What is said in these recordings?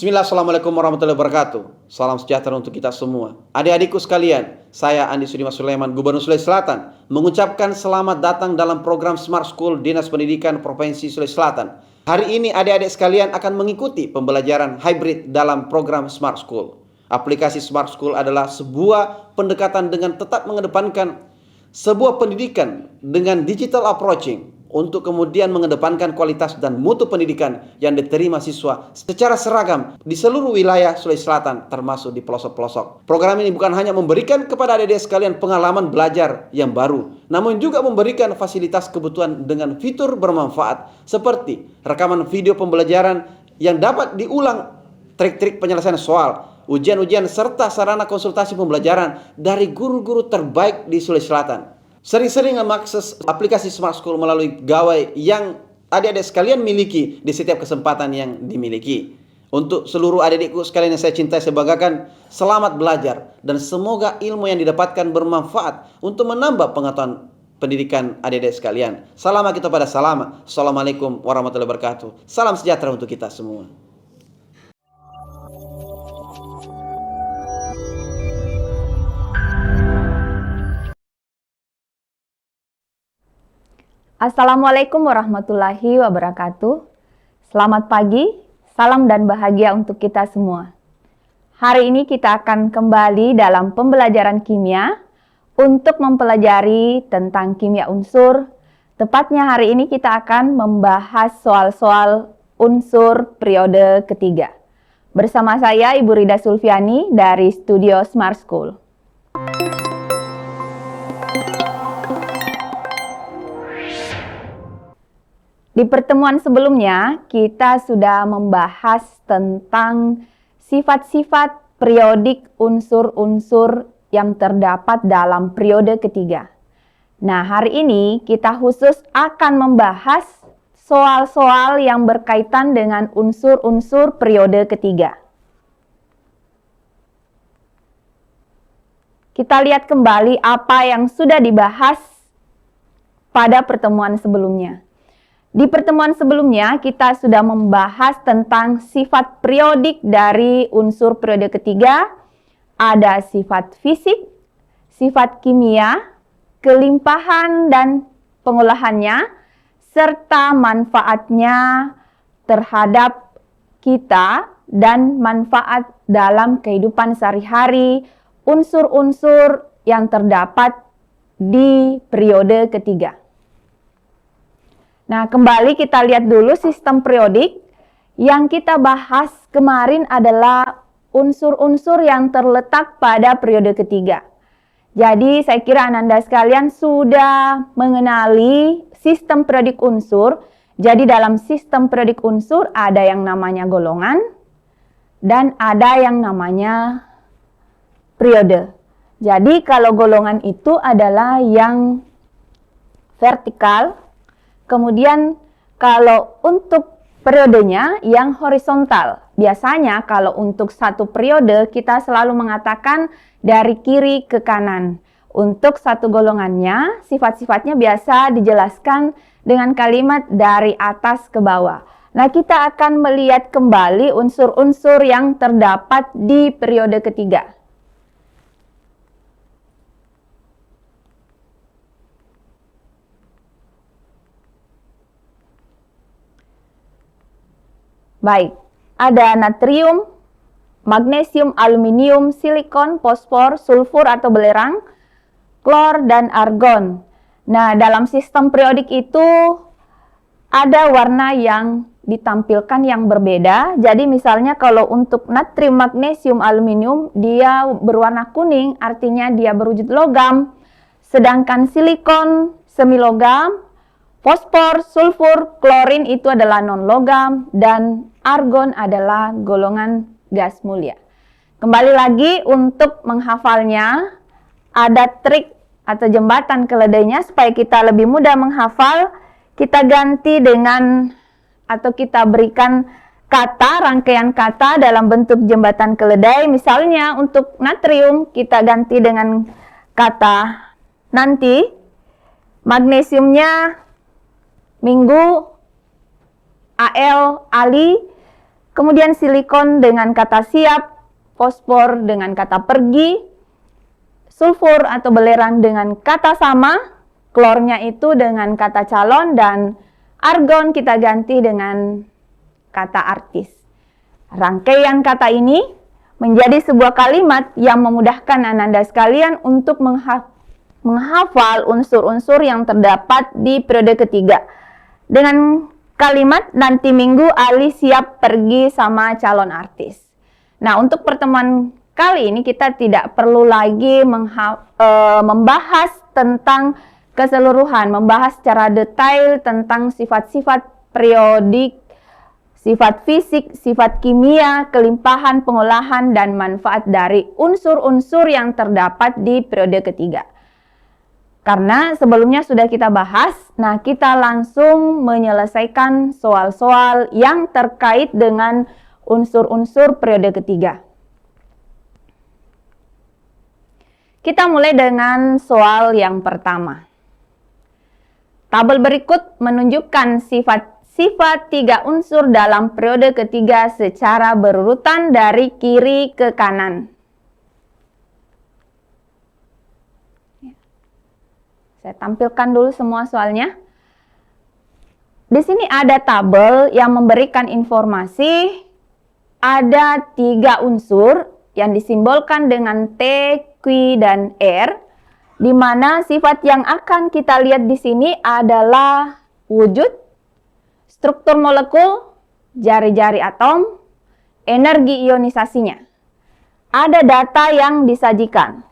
Bismillah, Assalamualaikum warahmatullahi wabarakatuh. Salam sejahtera untuk kita semua. Adik-adikku sekalian, saya Andi Sudimas Sulaiman, Gubernur Sulawesi Selatan, mengucapkan selamat datang dalam program Smart School Dinas Pendidikan Provinsi Sulawesi Selatan. Hari ini adik-adik sekalian akan mengikuti pembelajaran hybrid dalam program Smart School. Aplikasi Smart School adalah sebuah pendekatan dengan tetap mengedepankan sebuah pendidikan dengan digital approaching, untuk kemudian mengedepankan kualitas dan mutu pendidikan yang diterima siswa secara seragam di seluruh wilayah Sulawesi Selatan, termasuk di pelosok-pelosok. Program ini bukan hanya memberikan kepada adik-adik sekalian pengalaman belajar yang baru, namun juga memberikan fasilitas kebutuhan dengan fitur bermanfaat seperti rekaman video pembelajaran yang dapat diulang, trik-trik penyelesaian soal, ujian-ujian, serta sarana konsultasi pembelajaran dari guru-guru terbaik di Sulawesi Selatan. Sering-sering mengakses aplikasi Smart School melalui gawai yang adik-adik sekalian miliki di setiap kesempatan yang dimiliki. Untuk seluruh adik-adikku sekalian yang saya cintai, saya banggakan, selamat belajar dan semoga ilmu yang didapatkan bermanfaat untuk menambah pengetahuan pendidikan adik-adik sekalian. Salam kita pada salam. Assalamualaikum warahmatullahi wabarakatuh. Salam sejahtera untuk kita semua. Assalamualaikum warahmatullahi wabarakatuh. Selamat pagi, salam dan bahagia untuk kita semua. Hari ini kita akan kembali dalam pembelajaran kimia untuk mempelajari tentang kimia unsur. Tepatnya hari ini kita akan membahas soal-soal unsur periode ketiga. Bersama saya Ibu Rida Sulfiani dari Studio Smart School. Di pertemuan sebelumnya, kita sudah membahas tentang sifat-sifat periodik unsur-unsur yang terdapat dalam periode ketiga. Nah, hari ini kita khusus akan membahas soal-soal yang berkaitan dengan unsur-unsur periode ketiga. Kita lihat kembali apa yang sudah dibahas pada pertemuan sebelumnya. Di pertemuan sebelumnya, kita sudah membahas tentang sifat periodik dari unsur periode ketiga. Ada sifat fisik, sifat kimia, kelimpahan dan pengolahannya, serta manfaatnya terhadap kita dan manfaat dalam kehidupan sehari-hari unsur-unsur yang terdapat di periode ketiga. Nah, kembali kita lihat dulu sistem periodik. Yang kita bahas kemarin adalah unsur-unsur yang terletak pada periode ketiga. Jadi, saya kira Ananda sekalian sudah mengenali sistem periodik unsur. Jadi, dalam sistem periodik unsur ada yang namanya golongan dan ada yang namanya periode. Jadi, kalau golongan itu adalah yang vertikal. Kemudian kalau untuk periodenya yang horizontal. Biasanya kalau untuk satu periode kita selalu mengatakan dari kiri ke kanan. Untuk satu golongannya, sifat-sifatnya biasa dijelaskan dengan kalimat dari atas ke bawah. Nah, kita akan melihat kembali unsur-unsur yang terdapat di periode ketiga. Baik, ada natrium, magnesium, aluminium, silikon, fosfor, sulfur atau belerang, klor, dan argon. Nah, dalam sistem periodik itu ada warna yang ditampilkan yang berbeda. Jadi misalnya kalau untuk natrium, magnesium, aluminium, dia berwarna kuning, artinya dia berwujud logam. Sedangkan silikon, semilogam, fosfor, sulfur, klorin itu adalah non-logam, dan argon adalah golongan gas mulia. Kembali lagi untuk menghafalnya, ada trik atau jembatan keledainya supaya kita lebih mudah menghafal. Kita ganti dengan atau kita berikan kata, rangkaian kata dalam bentuk jembatan keledai. Misalnya untuk natrium kita ganti dengan kata nanti, magnesiumnya minggu, Al, Ali, Kemudian silikon dengan kata siap, fosfor dengan kata pergi, sulfur atau belerang dengan kata sama, klornya itu dengan kata calon, dan argon kita ganti dengan kata artis. Rangkaian kata ini menjadi sebuah kalimat yang memudahkan Ananda sekalian untuk menghafal unsur-unsur yang terdapat di periode ketiga. Dengan kalimat nanti minggu Ali siap pergi sama calon artis. Nah, untuk pertemuan kali ini kita tidak perlu lagi membahas tentang keseluruhan, membahas secara detail tentang sifat-sifat periodik, sifat fisik, sifat kimia, kelimpahan, pengolahan, dan manfaat dari unsur-unsur yang terdapat di periode ketiga. Karena sebelumnya sudah kita bahas, nah kita langsung menyelesaikan soal-soal yang terkait dengan unsur-unsur periode ketiga. Kita mulai dengan soal yang pertama. Tabel berikut menunjukkan sifat-sifat 3 unsur dalam periode ketiga secara berurutan dari kiri ke kanan. Saya tampilkan dulu semua soalnya. Di sini ada tabel yang memberikan informasi ada 3 unsur yang disimbolkan dengan T, Q, dan R, di mana sifat yang akan kita lihat di sini adalah wujud, struktur molekul, jari-jari atom, energi ionisasinya. Ada data yang disajikan.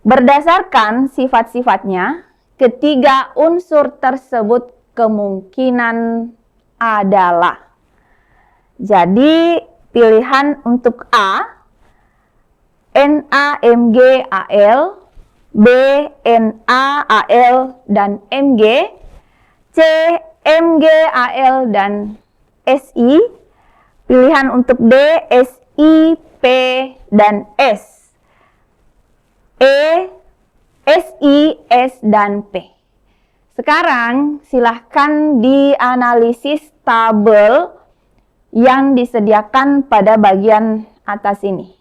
Berdasarkan sifat-sifatnya, ketiga unsur tersebut kemungkinan adalah. Jadi pilihan untuk A, NaMgAl, B, NaAl dan Mg, C, MgAl dan Si, pilihan untuk D, Si, P, dan S. E, Si, S, dan P. Sekarang silahkan dianalisis tabel yang disediakan pada bagian atas ini.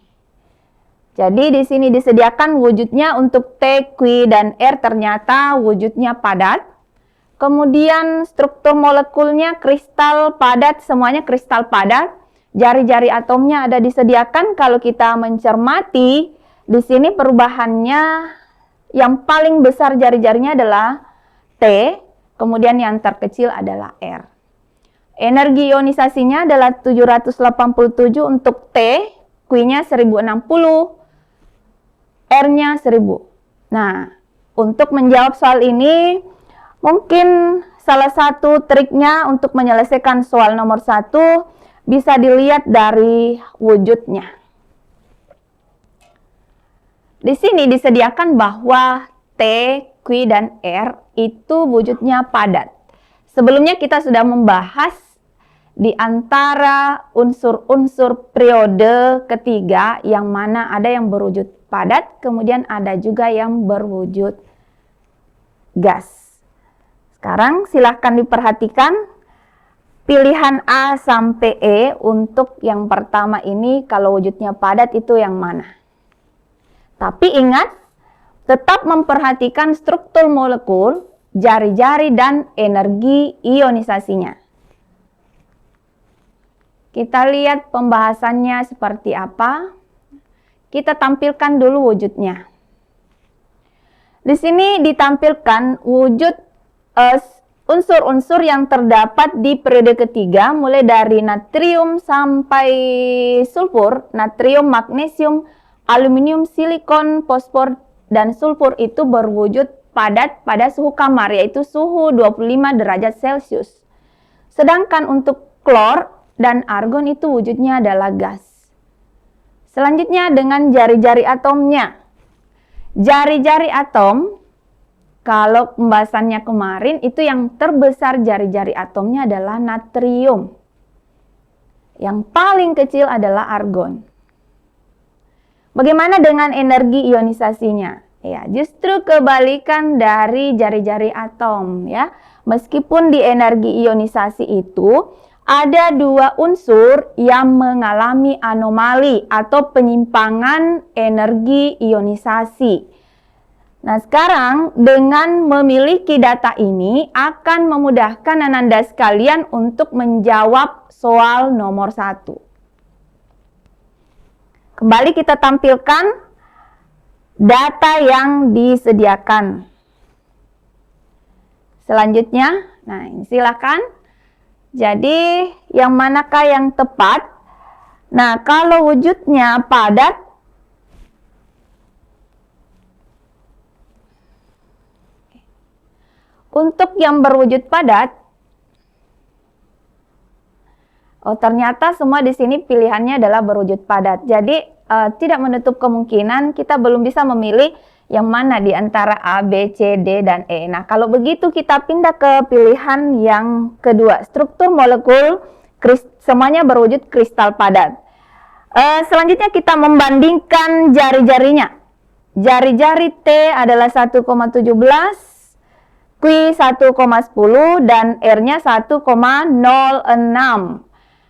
Jadi di sini disediakan wujudnya untuk T, Q, dan R ternyata wujudnya padat. Kemudian struktur molekulnya kristal padat, semuanya kristal padat. Jari-jari atomnya ada disediakan. Kalau kita mencermati, di sini perubahannya yang paling besar jari-jarinya adalah T, kemudian yang terkecil adalah R. Energi ionisasinya adalah 787 untuk T, Q-nya 1060, R-nya 1000. Nah, untuk menjawab soal ini, mungkin salah satu triknya untuk menyelesaikan soal nomor 1 bisa dilihat dari wujudnya. Di sini disediakan bahwa T, Q, dan R itu wujudnya padat. Sebelumnya kita sudah membahas di antara unsur-unsur periode ketiga yang mana ada yang berwujud padat, kemudian ada juga yang berwujud gas. Sekarang silahkan diperhatikan pilihan A sampai E untuk yang pertama ini kalau wujudnya padat itu yang mana. Tapi ingat, tetap memperhatikan struktur molekul, jari-jari, dan energi ionisasinya. Kita lihat pembahasannya seperti apa. Kita tampilkan dulu wujudnya. Di sini ditampilkan wujud unsur-unsur yang terdapat di periode ketiga, mulai dari natrium sampai sulfur, natrium, magnesium, aluminium, silikon, fosfor, dan sulfur itu berwujud padat pada suhu kamar, yaitu suhu 25 derajat Celcius. Sedangkan untuk klor dan argon itu wujudnya adalah gas. Selanjutnya dengan jari-jari atomnya. Jari-jari atom, kalau pembahasannya kemarin, itu yang terbesar jari-jari atomnya adalah natrium. Yang paling kecil adalah argon. Bagaimana dengan energi ionisasinya? Ya, justru kebalikan dari jari-jari atom ya. Meskipun di energi ionisasi itu ada dua unsur yang mengalami anomali atau penyimpangan energi ionisasi. Nah, sekarang dengan memiliki data ini akan memudahkan Ananda sekalian untuk menjawab soal nomor 1. Kembali kita tampilkan data yang disediakan. Selanjutnya, nah ini silakan. Jadi, yang manakah yang tepat? Nah, kalau wujudnya padat, untuk yang berwujud padat, ternyata semua di sini pilihannya adalah berwujud padat. Jadi, tidak menutup kemungkinan kita belum bisa memilih yang mana di antara A, B, C, D, dan E. Nah, kalau begitu kita pindah ke pilihan yang kedua. Struktur molekul semuanya berwujud kristal padat. Selanjutnya kita membandingkan jari-jarinya. Jari-jari T adalah 1,17, Q 1,10, dan R-nya 1,06.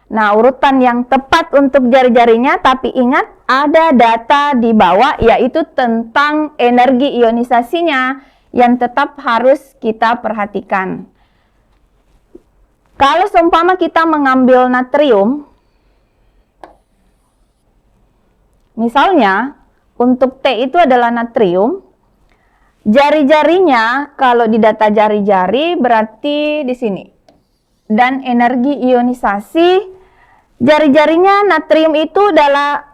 Nah, urutan yang tepat untuk jari-jarinya, tapi ingat ada data di bawah yaitu tentang energi ionisasinya yang tetap harus kita perhatikan. Kalau seumpama kita mengambil natrium, misalnya untuk T itu adalah natrium, jari-jarinya kalau di data jari-jari berarti di sini. Dan energi ionisasi, jari-jarinya natrium itu adalah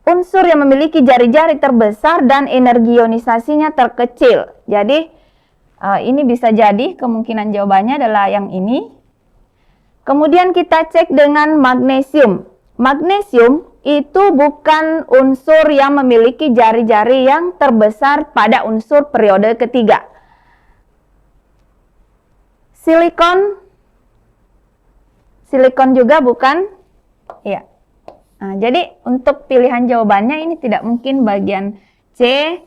unsur yang memiliki jari-jari terbesar dan energi ionisasinya terkecil. Jadi ini bisa jadi kemungkinan jawabannya adalah yang ini. Kemudian kita cek dengan magnesium. Magnesium itu bukan unsur yang memiliki jari-jari yang terbesar pada unsur periode ketiga. Silikon juga bukan. Ya. Nah, jadi untuk pilihan jawabannya ini tidak mungkin bagian C,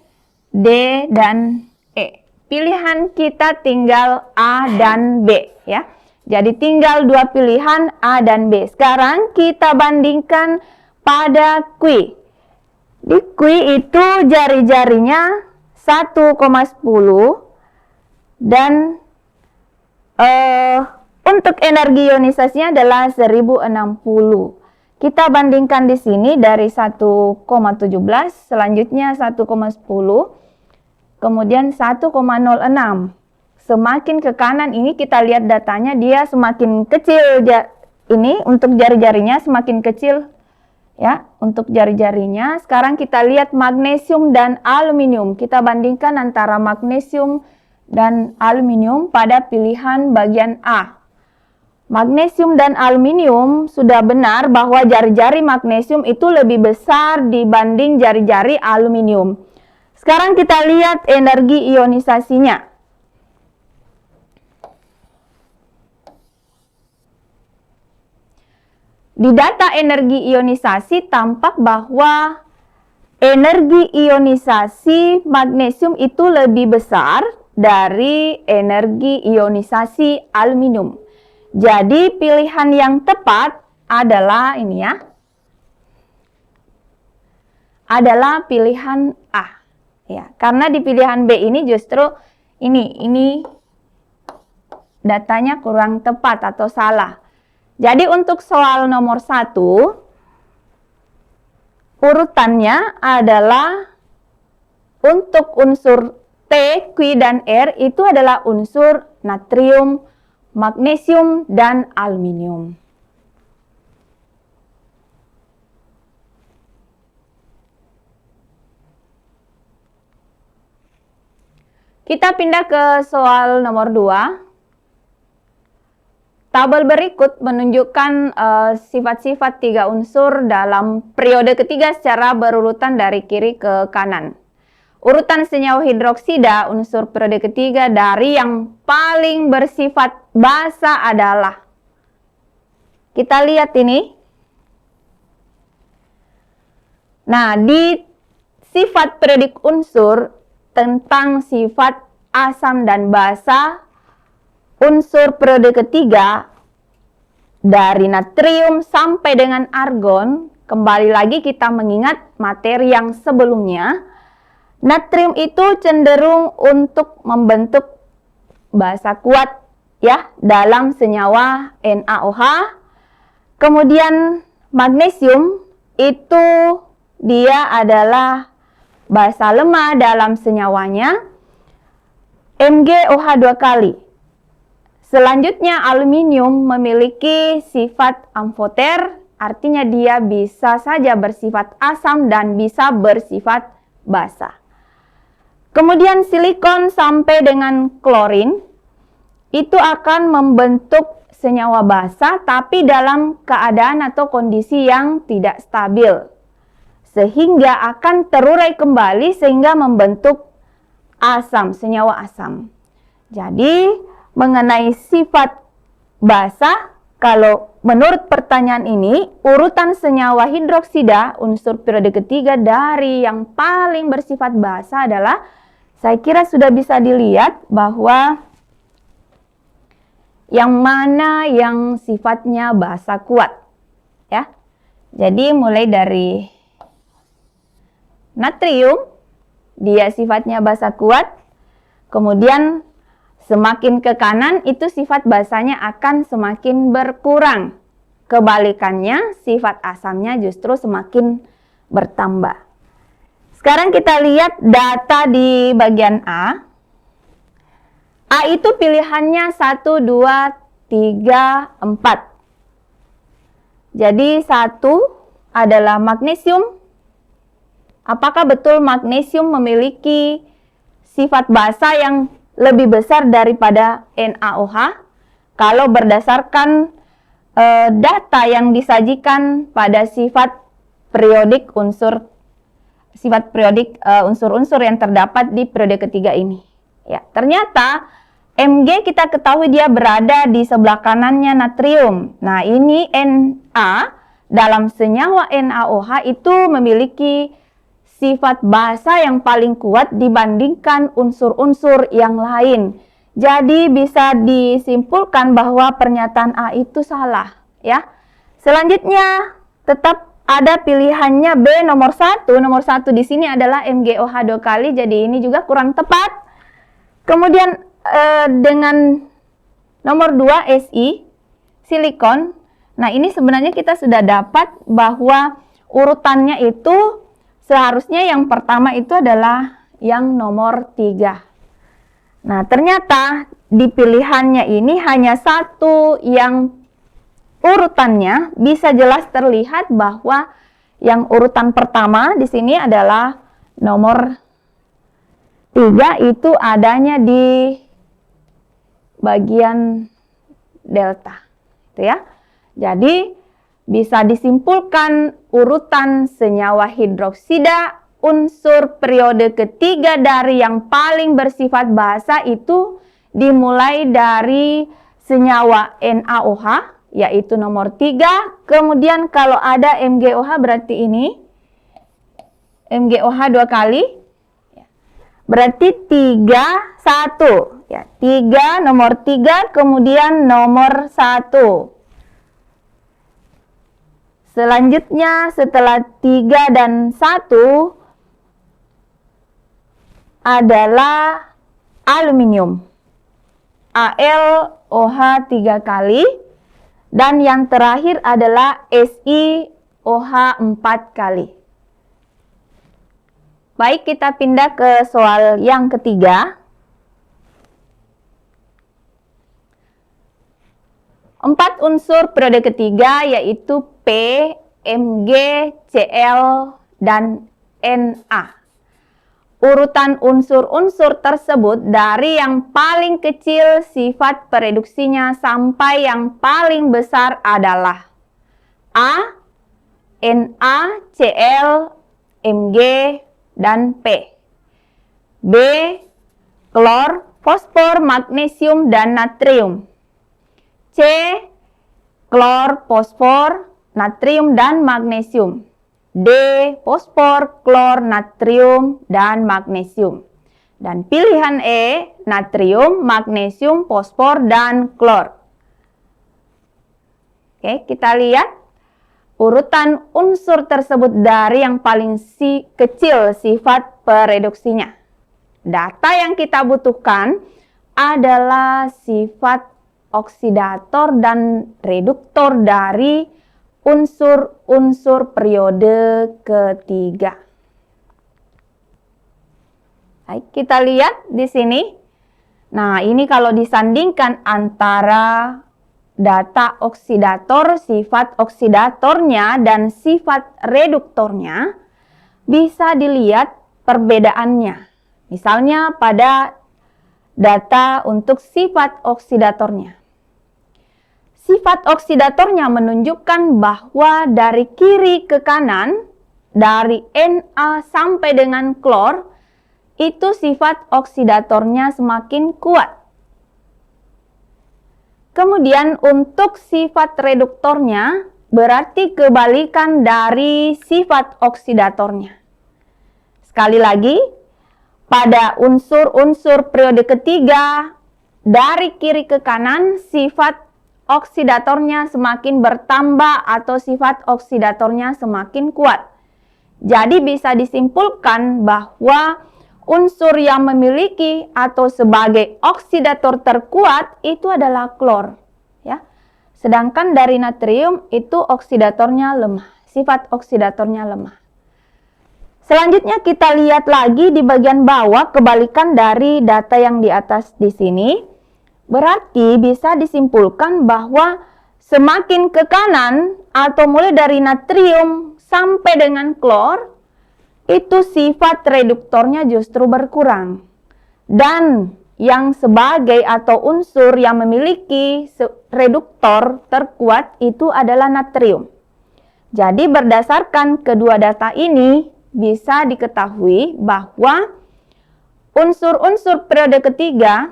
D, dan E. Pilihan kita tinggal A dan B ya. Jadi tinggal dua pilihan A dan B. Sekarang kita bandingkan pada Q. Di Q itu jari-jarinya 1,10 dan untuk energi ionisasinya adalah 1060. Kita bandingkan di sini dari 1,17, selanjutnya 1,10, kemudian 1,06. Semakin ke kanan ini kita lihat datanya dia semakin kecil. Ini untuk jari-jarinya semakin kecil ya, untuk jari-jarinya. Sekarang kita lihat magnesium dan aluminium. Kita bandingkan antara magnesium dan aluminium pada pilihan bagian A. Magnesium dan aluminium sudah benar bahwa jari-jari magnesium itu lebih besar dibanding jari-jari aluminium. Sekarang kita lihat energi ionisasinya. Di data energi ionisasi tampak bahwa energi ionisasi magnesium itu lebih besar dari energi ionisasi aluminium. Jadi pilihan yang tepat adalah ini ya. Adalah pilihan A. Ya, karena di pilihan B ini justru ini datanya kurang tepat atau salah. Jadi untuk soal nomor 1 urutannya adalah untuk unsur T, Q, dan R itu adalah unsur natrium, magnesium, dan aluminium. Kita pindah ke soal nomor 2. Tabel berikut menunjukkan sifat-sifat 3 unsur dalam periode ketiga secara berurutan dari kiri ke kanan. Urutan senyawa hidroksida unsur periode ketiga dari yang paling bersifat basa adalah, kita lihat ini. Nah, di sifat periodik unsur tentang sifat asam dan basa unsur periode ketiga dari natrium sampai dengan argon, kembali lagi kita mengingat materi yang sebelumnya, natrium itu cenderung untuk membentuk basa kuat ya dalam senyawa NaOH. Kemudian magnesium itu dia adalah basa lemah dalam senyawanya, MgOH 2 kali. Selanjutnya aluminium memiliki sifat amfoter, artinya dia bisa saja bersifat asam dan bisa bersifat basa. Kemudian silikon sampai dengan klorin itu akan membentuk senyawa basa tapi dalam keadaan atau kondisi yang tidak stabil, sehingga akan terurai kembali sehingga membentuk asam, senyawa asam. Jadi mengenai sifat basa, kalau menurut pertanyaan ini urutan senyawa hidroksida unsur periode ketiga dari yang paling bersifat basa adalah, saya kira sudah bisa dilihat bahwa yang mana yang sifatnya basa kuat ya. Jadi mulai dari natrium dia sifatnya basa kuat, kemudian semakin ke kanan itu sifat basanya akan semakin berkurang. Kebalikannya sifat asamnya justru semakin bertambah. Sekarang kita lihat data di bagian A. A itu pilihannya 1, 2, 3, 4. Jadi 1 adalah magnesium. Apakah betul magnesium memiliki sifat basa yang lebih besar daripada NaOH? Kalau berdasarkan data yang disajikan pada sifat periodik unsur unsur-unsur yang terdapat di periode ketiga ini. Ya, ternyata Mg kita ketahui dia berada di sebelah kanannya natrium. Nah, ini Na dalam senyawa NaOH itu memiliki sifat basa yang paling kuat dibandingkan unsur-unsur yang lain. Jadi bisa disimpulkan bahwa pernyataan A itu salah, ya. Selanjutnya tetap ada pilihannya B nomor 1. Nomor 1 di sini adalah MgOH 2 kali, jadi ini juga kurang tepat. Kemudian dengan nomor 2 Si, silikon. Nah, ini sebenarnya kita sudah dapat bahwa urutannya itu seharusnya yang pertama itu adalah yang nomor 3. Nah, ternyata di pilihannya ini hanya satu yang urutannya bisa jelas terlihat bahwa yang urutan pertama di sini adalah nomor 3 itu adanya di bagian delta, itu ya. Jadi bisa disimpulkan urutan senyawa hidroksida unsur periode ketiga dari yang paling bersifat basa itu dimulai dari senyawa NaOH yaitu nomor 3. Kemudian kalau ada MgOH berarti ini MgOH 2 kali. Berarti 3, 1. Ya, 3, nomor 3, kemudian nomor 1. Selanjutnya setelah 3 dan 1 adalah aluminium. AlOH 3 kali. Dan yang terakhir adalah SiOH 4 kali. Baik, kita pindah ke soal yang ketiga. 4 unsur periode ketiga yaitu P, Mg, Cl, dan Na. Urutan unsur-unsur tersebut dari yang paling kecil sifat pereduksinya sampai yang paling besar adalah A, Na, Cl, Mg, dan P. B, klor, fosfor, magnesium, dan natrium. C, klor, fosfor, natrium, dan magnesium. D, fosfor, klor, natrium, dan magnesium. Dan pilihan E, natrium, magnesium, fosfor, dan klor. Oke, kita lihat urutan unsur tersebut dari yang paling kecil sifat pereduksinya. Data yang kita butuhkan adalah sifat oksidator dan reduktor dari unsur-unsur periode ketiga. Baik, kita lihat di sini. Nah, ini kalau disandingkan antara data oksidator, sifat oksidatornya dan sifat reduktornya, bisa dilihat perbedaannya. Misalnya pada data untuk sifat oksidatornya. Sifat oksidatornya menunjukkan bahwa dari kiri ke kanan, dari Na sampai dengan klor, itu sifat oksidatornya semakin kuat. Kemudian untuk sifat reduktornya berarti kebalikan dari sifat oksidatornya. Sekali lagi, pada unsur-unsur periode ketiga, dari kiri ke kanan, sifat oksidatornya semakin bertambah atau sifat oksidatornya semakin kuat. Jadi bisa disimpulkan bahwa unsur yang memiliki atau sebagai oksidator terkuat itu adalah klor, ya. Sedangkan dari natrium itu oksidatornya lemah, sifat oksidatornya lemah. Selanjutnya kita lihat lagi di bagian bawah kebalikan dari data yang di atas di sini. Berarti bisa disimpulkan bahwa semakin ke kanan atau mulai dari natrium sampai dengan klor, itu sifat reduktornya justru berkurang. Dan yang sebagai atau unsur yang memiliki reduktor terkuat itu adalah natrium. Jadi berdasarkan kedua data ini bisa diketahui bahwa unsur-unsur periode ketiga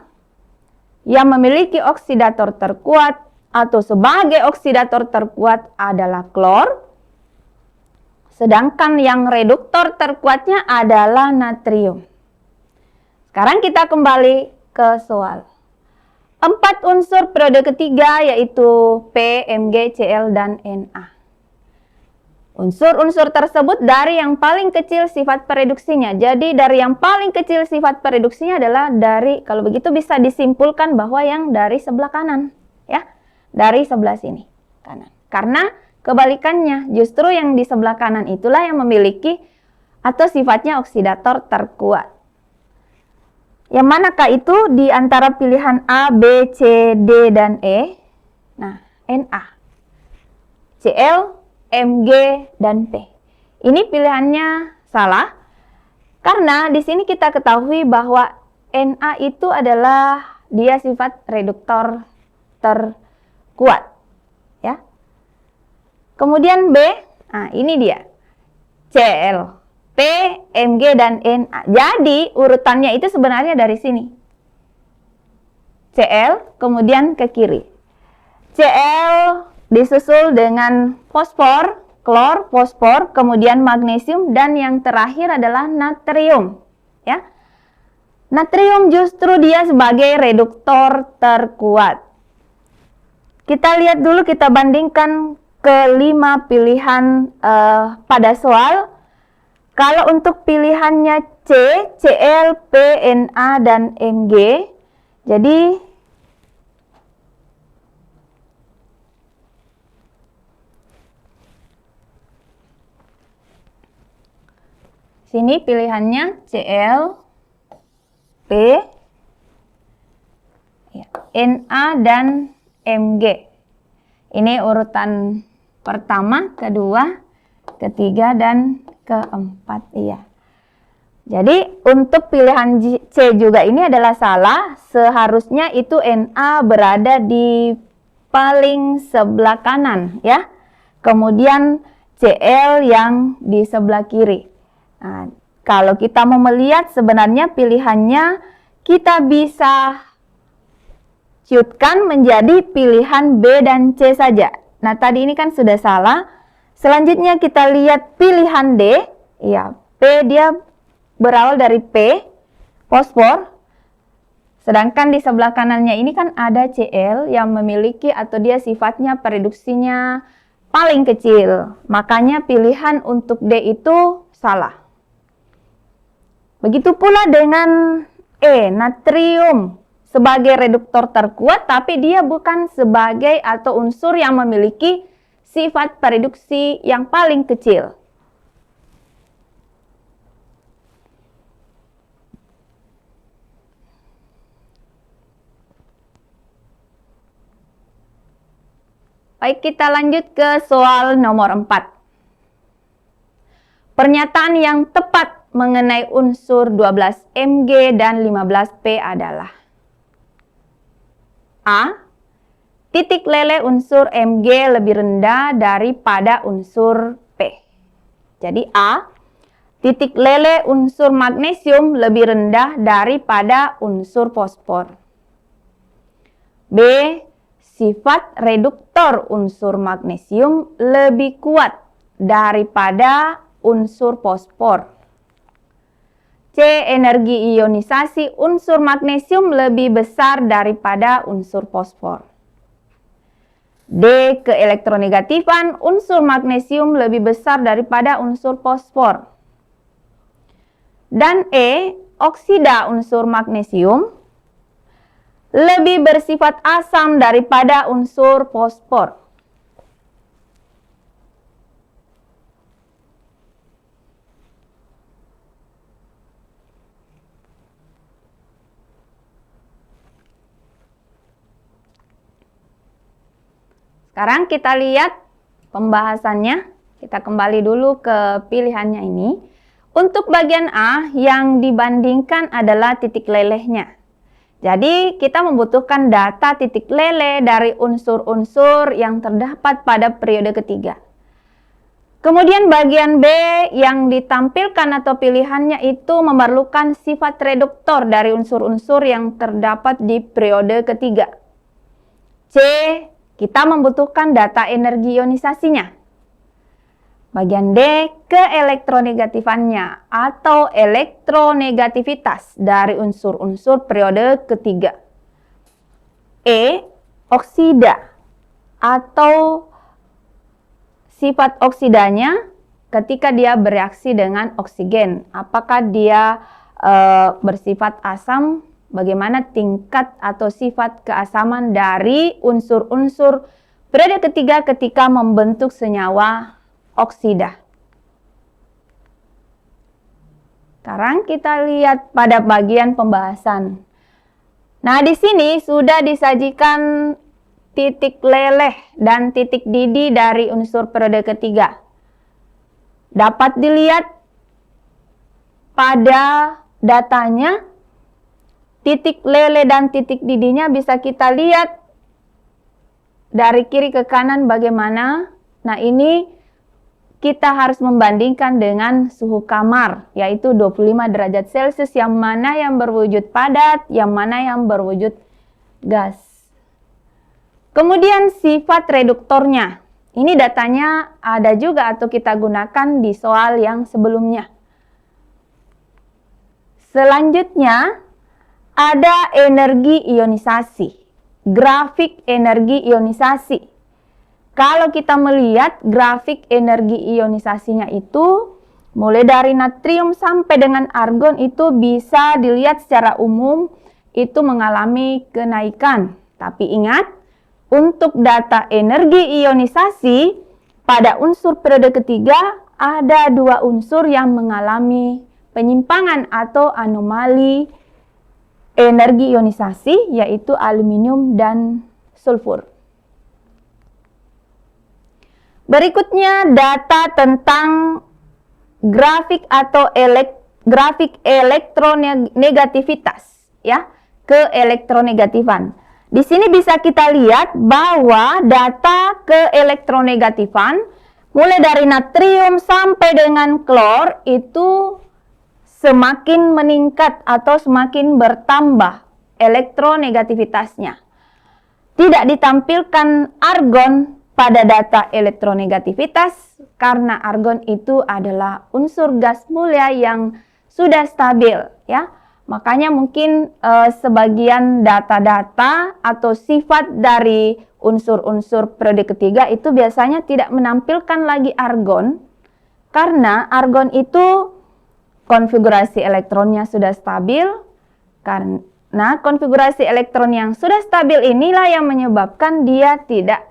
yang memiliki oksidator terkuat atau sebagai oksidator terkuat adalah klor. Sedangkan yang reduktor terkuatnya adalah natrium. Sekarang kita kembali ke soal. 4 unsur periode ketiga yaitu P, Mg, Cl, dan Na. Unsur-unsur tersebut dari yang paling kecil sifat pereduksinya. Jadi dari yang paling kecil sifat pereduksinya adalah dari, kalau begitu bisa disimpulkan bahwa yang dari sebelah kanan. Ya, dari sebelah sini, kanan. Karena kebalikannya, justru yang di sebelah kanan itulah yang memiliki atau sifatnya oksidator terkuat. Yang manakah itu di antara pilihan A, B, C, D, dan E? Nah, Na, Cl, Mg, dan P. Ini pilihannya salah, karena di sini kita ketahui bahwa Na itu adalah dia sifat reduktor terkuat. Ya. Kemudian B, nah ini dia, Cl, P, Mg, dan Na. Jadi urutannya itu sebenarnya dari sini. Cl, kemudian ke kiri. Cl disusul dengan fosfor, klor, fosfor, kemudian magnesium, dan yang terakhir adalah natrium. Ya. Natrium justru dia sebagai reduktor terkuat. Kita lihat dulu, kita bandingkan kelima pilihan pada soal. Kalau untuk pilihannya C, Cl, P, Na, dan Mg, jadi sini pilihannya Cl, P, Na, dan Mg. Ini urutan pertama, kedua, ketiga, dan keempat. Iya. Jadi untuk pilihan C juga ini adalah salah. Seharusnya itu Na berada di paling sebelah kanan, ya. Kemudian Cl yang di sebelah kiri. Nah, kalau kita mau melihat sebenarnya pilihannya kita bisa ciutkan menjadi pilihan B dan C saja. Nah, tadi ini kan sudah salah. Selanjutnya kita lihat pilihan D. Ya, P dia berawal dari P, fosfor. Sedangkan di sebelah kanannya ini kan ada Cl yang memiliki atau dia sifatnya pereduksinya paling kecil. Makanya pilihan untuk D itu salah. Begitu pula dengan E, natrium sebagai reduktor terkuat, tapi dia bukan sebagai atau unsur yang memiliki sifat pereduksi yang paling kecil. Baik, kita lanjut ke soal nomor 4. Pernyataan yang tepat mengenai unsur 12 Mg dan 15 P adalah A. Titik lele unsur Mg lebih rendah daripada unsur P. Jadi A. Titik lele unsur magnesium lebih rendah daripada unsur fosfor. B. Sifat reduktor unsur magnesium lebih kuat daripada unsur fosfor. C. Energi ionisasi unsur magnesium lebih besar daripada unsur fosfor. D. Keelektronegatifan unsur magnesium lebih besar daripada unsur fosfor. Dan E. Oksida unsur magnesium lebih bersifat asam daripada unsur fosfor. Sekarang kita lihat pembahasannya. Kita kembali dulu ke pilihannya ini. Untuk bagian A yang dibandingkan adalah titik lelehnya. Jadi kita membutuhkan data titik lele dari unsur-unsur yang terdapat pada periode ketiga. Kemudian bagian B yang ditampilkan atau pilihannya itu memerlukan sifat reduktor dari unsur-unsur yang terdapat di periode ketiga. C. Kita membutuhkan data energi ionisasinya. Bagian D, keelektronegatifannya atau elektronegativitas dari unsur-unsur periode ketiga. E, oksida atau sifat oksidanya ketika dia bereaksi dengan oksigen. Apakah dia bersifat asam? Bagaimana tingkat atau sifat keasaman dari unsur-unsur periode ketiga ketika membentuk senyawa oksida. Sekarang kita lihat pada bagian pembahasan. Nah, di sini sudah disajikan titik leleh dan titik didih dari unsur periode ketiga. Dapat dilihat pada datanya, titik lele dan titik didihnya bisa kita lihat dari kiri ke kanan bagaimana. Nah, ini kita harus membandingkan dengan suhu kamar, yaitu 25 derajat Celcius, yang mana yang berwujud padat, yang mana yang berwujud gas. Kemudian sifat reduktornya. Ini datanya ada juga atau kita gunakan di soal yang sebelumnya. Selanjutnya ada energi ionisasi, grafik energi ionisasi. Kalau kita melihat grafik energi ionisasinya itu, mulai dari natrium sampai dengan argon itu bisa dilihat secara umum itu mengalami kenaikan. Tapi ingat, untuk data energi ionisasi pada unsur periode ketiga ada dua unsur yang mengalami penyimpangan atau anomali energi ionisasi, yaitu aluminium dan sulfur. Berikutnya data tentang grafik atau grafik elektronegativitas, ya, keelektronegatifan. Di sini bisa kita lihat bahwa data keelektronegatifan mulai dari natrium sampai dengan klor itu semakin meningkat atau semakin bertambah elektronegativitasnya. Tidak ditampilkan argon pada data elektronegativitas karena argon itu adalah unsur gas mulia yang sudah stabil, ya. Makanya mungkin sebagian data-data atau sifat dari unsur-unsur periode ketiga itu biasanya tidak menampilkan lagi argon, karena argon itu konfigurasi elektronnya sudah stabil. Karena konfigurasi elektron yang sudah stabil inilah yang menyebabkan dia tidak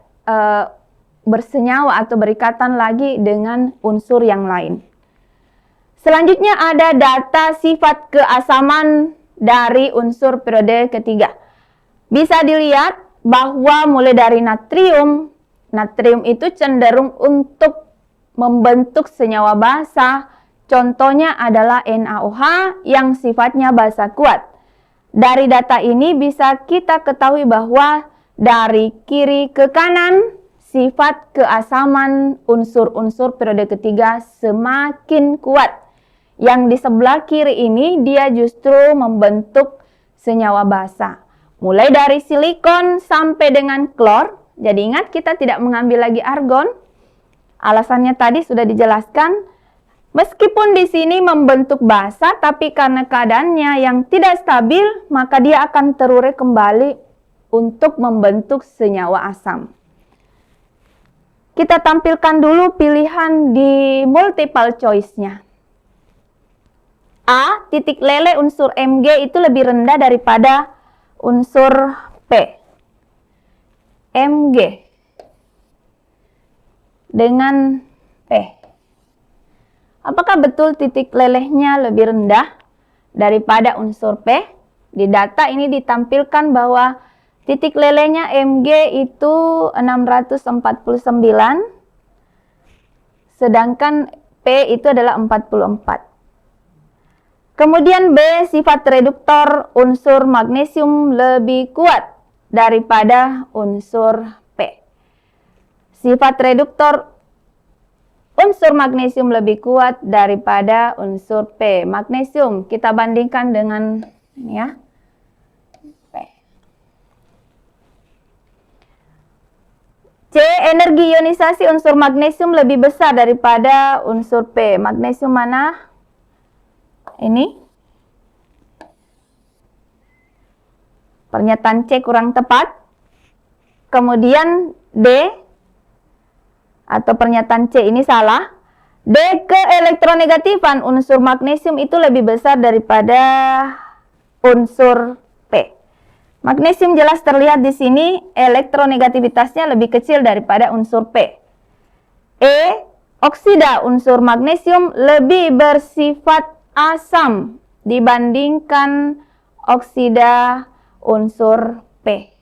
bersenyawa atau berikatan lagi dengan unsur yang lain. Selanjutnya ada data sifat keasaman dari unsur periode ketiga. Bisa dilihat bahwa mulai dari natrium itu cenderung untuk membentuk senyawa basa. Contohnya adalah NaOH yang sifatnya basa kuat. Dari data ini bisa kita ketahui bahwa dari kiri ke kanan sifat keasaman unsur-unsur periode ketiga semakin kuat. Yang di sebelah kiri ini dia justru membentuk senyawa basa. Mulai dari silikon sampai dengan klor. Jadi ingat, kita tidak mengambil lagi argon. Alasannya tadi sudah dijelaskan. Meskipun di sini membentuk basa, tapi karena keadaannya yang tidak stabil, maka dia akan terurai kembali untuk membentuk senyawa asam. Kita tampilkan dulu pilihan di multiple choice-nya. A, titik lele unsur Mg itu lebih rendah daripada unsur P. Mg dengan P. Apakah betul titik lelehnya lebih rendah daripada unsur P? Di data ini ditampilkan bahwa titik lelehnya Mg itu 649, sedangkan P itu adalah 44. Kemudian B, sifat reduktor unsur magnesium lebih kuat daripada unsur P. Sifat reduktor unsur magnesium lebih kuat daripada unsur P. Magnesium kita bandingkan dengan ini ya, P. C, energi ionisasi unsur magnesium lebih besar daripada unsur P. Magnesium mana? Ini. Pernyataan C kurang tepat. Kemudian D atau pernyataan C ini salah. D, keelektronegatifan unsur magnesium itu lebih besar daripada unsur P. Magnesium jelas terlihat di sini elektronegativitasnya lebih kecil daripada unsur P. E, oksida unsur magnesium lebih bersifat asam dibandingkan oksida unsur P.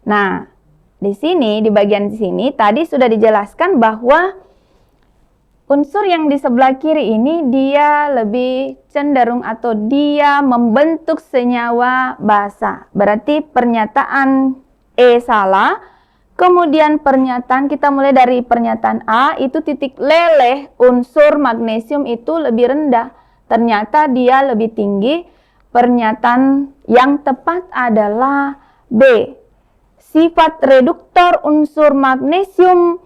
Nah, di sini, di bagian sini tadi sudah dijelaskan bahwa unsur yang di sebelah kiri ini dia lebih cenderung atau dia membentuk senyawa basa. Berarti pernyataan E salah. Kemudian pernyataan, kita mulai dari pernyataan A, itu titik leleh unsur magnesium itu lebih rendah. Ternyata dia lebih tinggi. Pernyataan yang tepat adalah B. Sifat reduktor unsur magnesium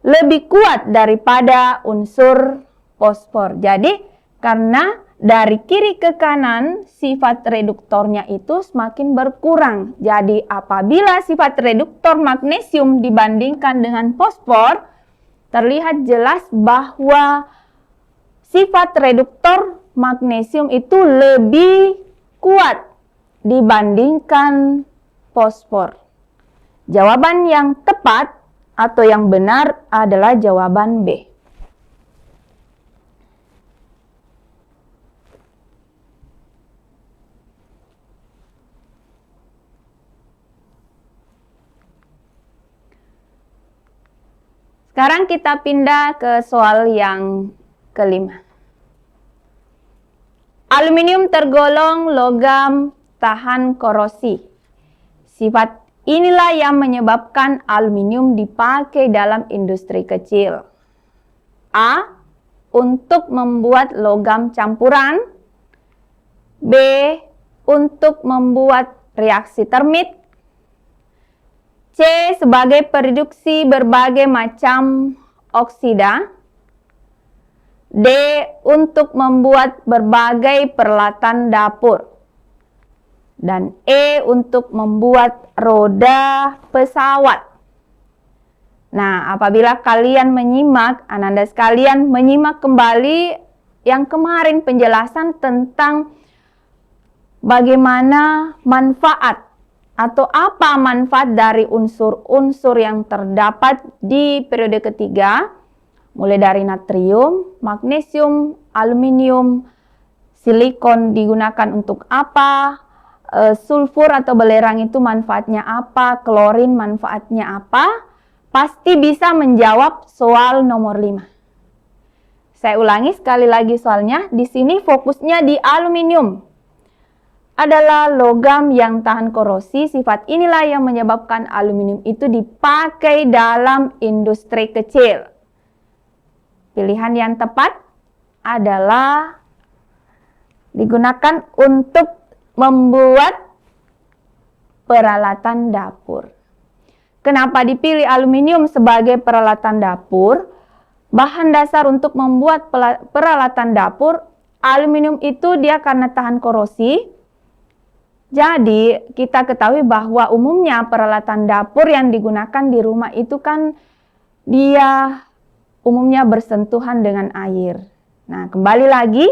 lebih kuat daripada unsur fosfor. Jadi, karena dari kiri ke kanan, sifat reduktornya itu semakin berkurang. Jadi, apabila sifat reduktor magnesium dibandingkan dengan fosfor, terlihat jelas bahwa sifat reduktor magnesium itu lebih kuat dibandingkan fosfor. Jawaban yang tepat atau yang benar adalah jawaban B. Sekarang kita pindah ke soal yang kelima. Aluminium tergolong logam tahan korosi. Sifat inilah yang menyebabkan aluminium dipakai dalam industri kecil. A. Untuk membuat logam campuran. B. Untuk membuat reaksi termit. C. Sebagai pereduksi berbagai macam oksida. D. Untuk membuat berbagai peralatan dapur. Dan E. Untuk membuat roda pesawat. Nah, apabila kalian menyimak, Ananda sekalian menyimak kembali yang kemarin penjelasan tentang bagaimana manfaat atau apa manfaat dari unsur-unsur yang terdapat di periode ketiga, mulai dari natrium, magnesium, aluminium, silikon digunakan untuk apa, sulfur atau belerang itu manfaatnya apa, klorin manfaatnya apa, pasti bisa menjawab soal nomor 5. Saya ulangi sekali lagi soalnya, di sini fokusnya di aluminium. Adalah logam yang tahan korosi, sifat inilah yang menyebabkan aluminium itu dipakai dalam industri kecil. Pilihan yang tepat adalah digunakan untuk membuat peralatan dapur. Kenapa dipilih aluminium sebagai peralatan dapur? Bahan dasar untuk membuat peralatan dapur, aluminium itu dia karena tahan korosi. Jadi kita ketahui bahwa umumnya peralatan dapur yang digunakan di rumah itu kan dia umumnya bersentuhan dengan air. Nah, kembali lagi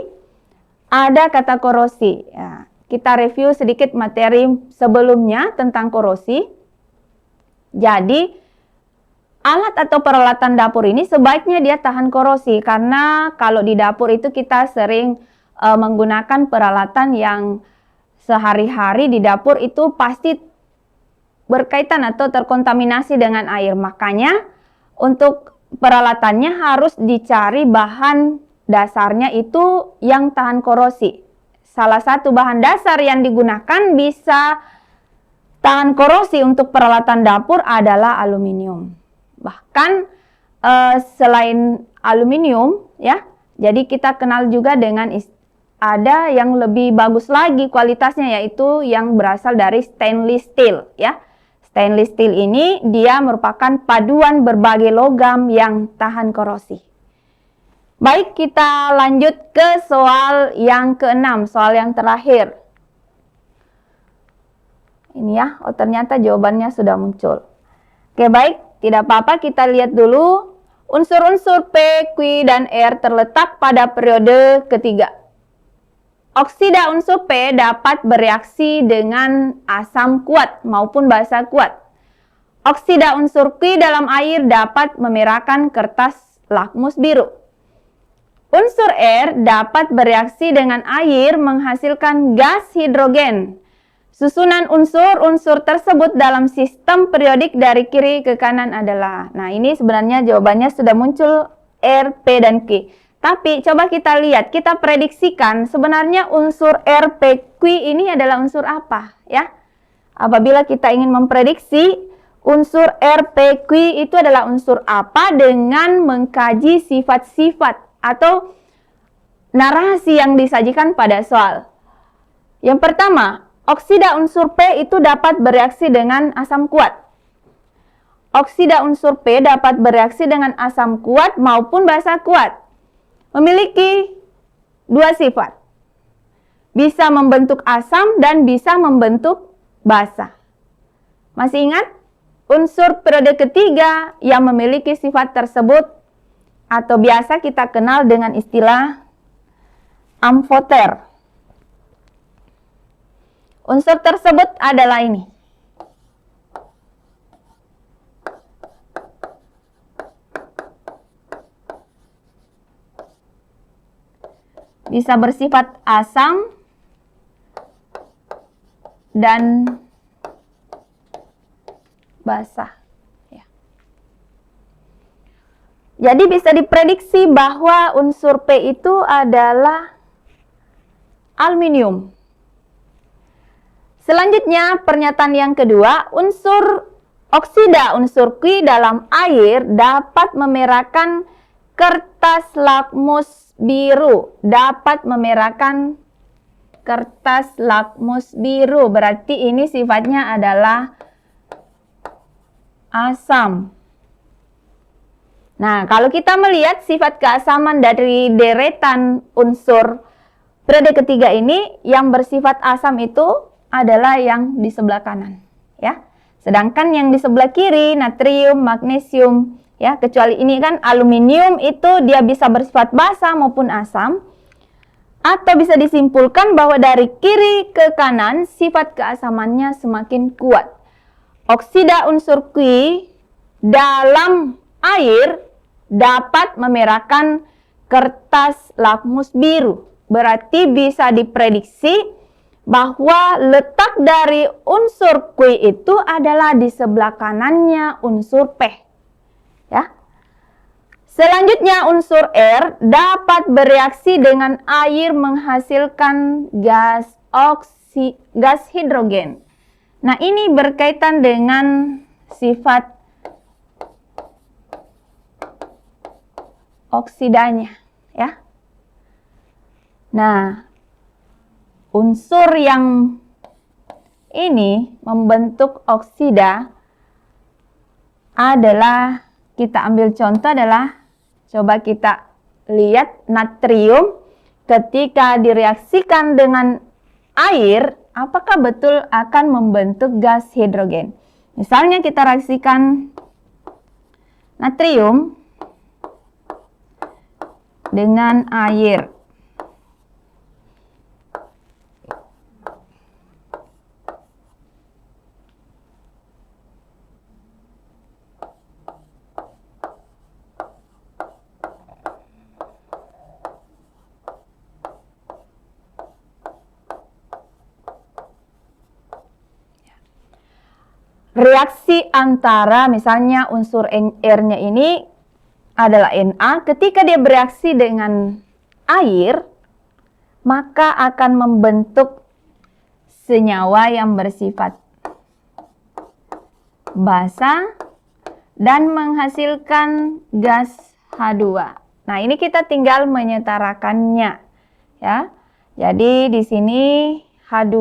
ada kata korosi. Ya, kita review sedikit materi sebelumnya tentang korosi. Jadi alat atau peralatan dapur ini sebaiknya dia tahan korosi, karena kalau di dapur itu kita sering menggunakan peralatan yang sehari-hari di dapur itu pasti berkaitan atau terkontaminasi dengan air. Makanya untuk peralatannya harus dicari bahan dasarnya itu yang tahan korosi. Salah satu bahan dasar yang digunakan bisa tahan korosi untuk peralatan dapur adalah aluminium. Bahkan selain aluminium ya, jadi kita kenal juga dengan ada yang lebih bagus lagi kualitasnya, yaitu yang berasal dari stainless steel ya. Stainless steel ini dia merupakan paduan berbagai logam yang tahan korosi. Baik, kita lanjut ke soal yang ke-6, soal yang terakhir. Ini ya, oh ternyata jawabannya sudah muncul. Oke, baik, tidak apa-apa, kita lihat dulu. Unsur-unsur P, Q, dan R terletak pada periode ketiga. Oksida unsur P dapat bereaksi dengan asam kuat maupun basa kuat. Oksida unsur Q dalam air dapat memerahkan kertas lakmus biru. Unsur R dapat bereaksi dengan air menghasilkan gas hidrogen. Susunan unsur-unsur tersebut dalam sistem periodik dari kiri ke kanan adalah, nah ini sebenarnya jawabannya sudah muncul R, P, dan Q. Tapi coba kita lihat, kita prediksikan sebenarnya unsur R, P, Q ini adalah unsur apa ya. Apabila kita ingin memprediksi unsur R, P, Q itu adalah unsur apa dengan mengkaji sifat-sifat atau narasi yang disajikan pada soal. Yang pertama, oksida unsur P itu dapat bereaksi dengan asam kuat. Oksida unsur P dapat bereaksi dengan asam kuat maupun basa kuat. Memiliki dua sifat. Bisa membentuk asam dan bisa membentuk basa. Masih ingat? Unsur periode ketiga yang memiliki sifat tersebut atau biasa kita kenal dengan istilah amfoter. Unsur tersebut adalah ini. Bisa bersifat asam dan basah. Ya. Jadi bisa diprediksi bahwa unsur P itu adalah aluminium. Selanjutnya, pernyataan yang kedua, unsur oksida unsur Q dalam air dapat memerahkan kertas lakmus biru. Dapat memerahkan kertas lakmus biru. Berarti ini sifatnya adalah asam. Nah, kalau kita melihat sifat keasaman dari deretan unsur periode ketiga ini, yang bersifat asam itu adalah yang di sebelah kanan, ya. Sedangkan yang di sebelah kiri, natrium, magnesium, ya, kecuali ini kan aluminium itu dia bisa bersifat basa maupun asam. Atau bisa disimpulkan bahwa dari kiri ke kanan sifat keasamannya semakin kuat. Oksida unsur Q dalam air dapat memerahkan kertas lakmus biru. Berarti bisa diprediksi bahwa letak dari unsur Q itu adalah di sebelah kanannya unsur P. Ya. Selanjutnya unsur R dapat bereaksi dengan air menghasilkan gas hidrogen. Nah, ini berkaitan dengan sifat oksidanya, ya. Nah, unsur yang ini membentuk oksida adalah, kita ambil contoh adalah, coba kita lihat natrium ketika direaksikan dengan air, apakah betul akan membentuk gas hidrogen. Misalnya kita reaksikan natrium dengan air. Reaksi antara misalnya unsur R-nya ini adalah Na, ketika dia bereaksi dengan air, maka akan membentuk senyawa yang bersifat basa dan menghasilkan gas H2. Nah, ini kita tinggal menyetarakannya, ya. Jadi di sini H2,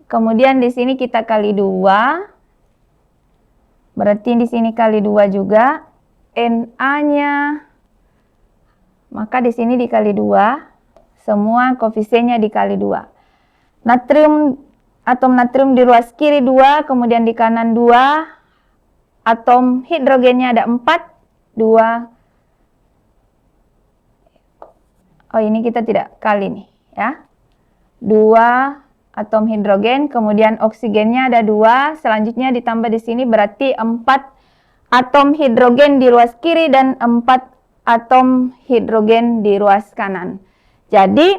kemudian di sini kita kali 2. Berarti di sini kali 2 juga. Na-nya, maka di sini dikali 2. Semua koefisiennya dikali 2. Natrium, atom natrium di ruas kiri 2, kemudian di kanan 2. Atom hidrogennya ada 4. 2. Oh, ini kita tidak kali nih, ya. 2 atom hidrogen, kemudian oksigennya ada 2, selanjutnya ditambah di sini berarti 4 atom hidrogen di ruas kiri dan 4 atom hidrogen di ruas kanan. Jadi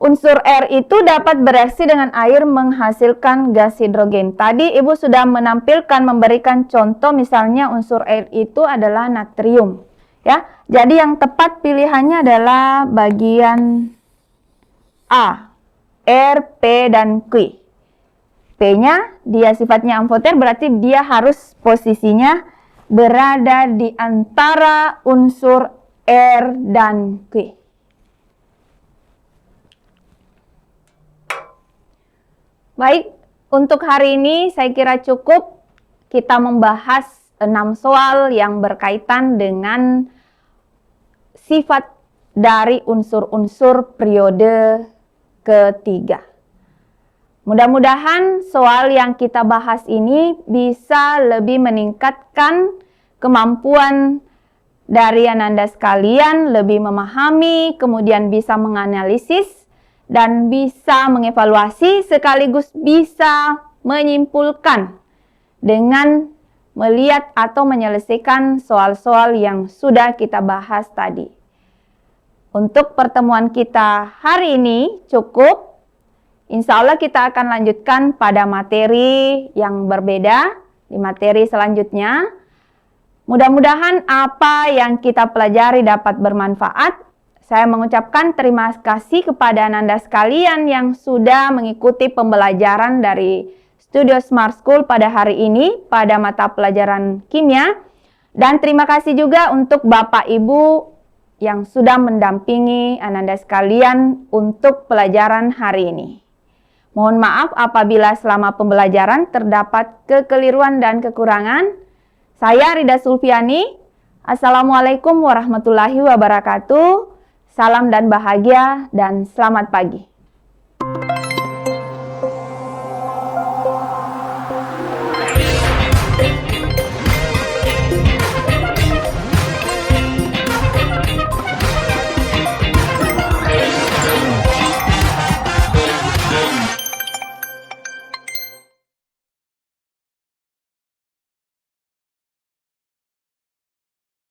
unsur R itu dapat bereaksi dengan air menghasilkan gas hidrogen. Tadi Ibu sudah menampilkan, memberikan contoh, misalnya unsur R itu adalah natrium, ya. Jadi yang tepat pilihannya adalah bagian A. R, P, dan Q. P-nya dia sifatnya amfoter, berarti dia harus posisinya berada di antara unsur R dan Q. Baik, untuk hari ini saya kira cukup kita membahas 6 soal yang berkaitan dengan sifat dari unsur-unsur periode ketiga. Mudah-mudahan soal yang kita bahas ini bisa lebih meningkatkan kemampuan dari Ananda sekalian, lebih memahami, kemudian bisa menganalisis dan bisa mengevaluasi, sekaligus bisa menyimpulkan dengan melihat atau menyelesaikan soal-soal yang sudah kita bahas tadi. Untuk pertemuan kita hari ini cukup. Insya Allah kita akan lanjutkan pada materi yang berbeda di materi selanjutnya. Mudah-mudahan apa yang kita pelajari dapat bermanfaat. Saya mengucapkan terima kasih kepada Ananda sekalian yang sudah mengikuti pembelajaran dari Studio Smart School pada hari ini pada mata pelajaran kimia. Dan terima kasih juga untuk Bapak Ibu yang sudah mendampingi Ananda sekalian untuk pelajaran hari ini. Mohon maaf apabila selama pembelajaran terdapat kekeliruan dan kekurangan. Saya Rida Sulfiani. Assalamualaikum warahmatullahi wabarakatuh. Salam dan bahagia dan selamat pagi.